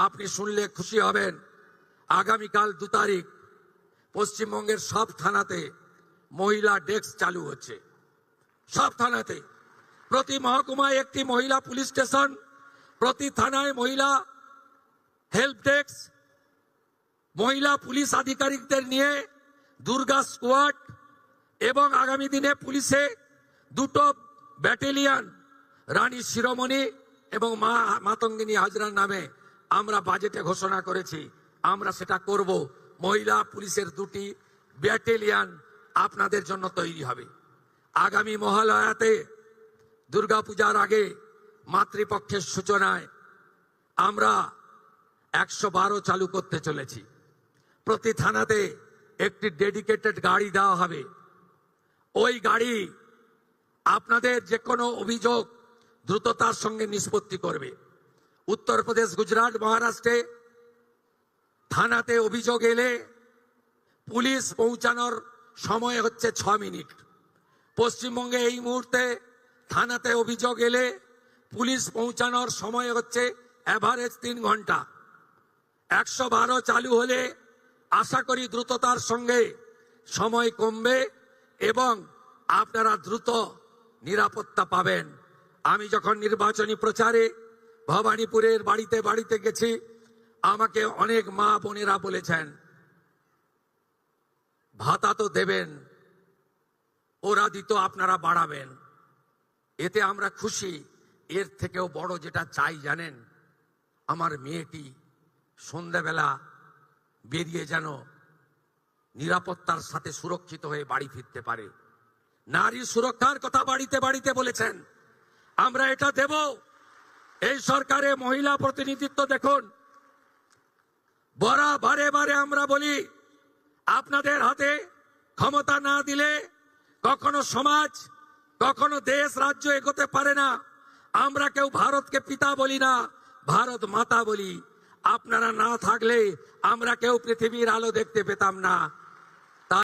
আপনি শুনলে খুশি হবেন, আগামীকাল 2 তারিখ পশ্চিমবঙ্গের সব থানাতে মহিলা ডেস্ক চালু হচ্ছে। সব থানাতে, প্রতি মহকুমায় একটি মহিলা পুলিশ স্টেশন, প্রতি থানায় মহিলা হেল্প ডেস্ক, মহিলা পুলিশ আধিকারিকদের নিয়ে দুর্গা স্কোয়াড, এবং আগামী দিনে পুলিশে 2টো ব্যাটালিয়ন রানী শিরোমণি এবং মাতঙ্গিনী হাজরার নামে আমরা বাজেটে ঘোষণা করেছি। আমরা সেটা করব। মহিলা পুলিশের 2টি ব্যাটালিয়ন আপনাদের জন্য তৈরি হবে। আগামী মহালয়াতে দুর্গাপূজার আগে মাতৃপক্ষের সূচনায় আমরা 112 চালু করতে চলেছি। প্রতি থানাতে একটি ডেডিকেটেড গাড়ি দেওয়া হবে। ওই গাড়ি আপনাদের যে কোনো অভিযোগ দ্রুততার সঙ্গে নিষ্পত্তি করবে। উত্তরপ্রদেশ, গুজরাট, মহারাষ্ট্রে থানাতে অভিযোগ এলে পুলিশ পৌঁছানোর সময় হচ্ছে 6 মিনিট। পশ্চিমবঙ্গে এই মুহূর্তে থানাতে অভিযোগ এলে পুলিশ পৌঁছানোর সময় হচ্ছে এভারেজ 3 ঘন্টা। 112 চালু হলে আশা করি দ্রুততার সঙ্গে সময় কমবে এবং আপনারা দ্রুত নিরাপত্তা পাবেন। আমি যখন নির্বাচনী প্রচারে ভবানীপুরের বাড়িতে বাড়িতে গেছি, আমাকে অনেক মা বোনেরা বলেছেন, ভাতা তো দেবেন, ওরা দিত আপনারা বাড়াবেন। এতে আমরা খুশি। এর থেকেও বড় যেটা চাই জানেন, আমার মেয়েটি সন্ধ্যাবেলা বেরিয়ে যেন নিরাপত্তার সাথে সুরক্ষিত হয়ে বাড়ি ফিরতে পারে। নারী সুরক্ষার কথা বাড়িতে বাড়িতে বলেছেন, আমরা এটা দেব। এই সরকারে মহিলা প্রতিনিধিত্ব দেখুন। বারে বারে আমরা বলি, আপনাদের হাতে ক্ষমতা না দিলে কখনো সমাজ, কখনো দেশ, রাজ্য এগোতে পারে না। আমরা কেউ ভারতকে পিতা বলি না, ভারত মাতা বলি। আপনারা না থাকলে আমরা কেউ পৃথিবীর আলো দেখতে পেতাম না।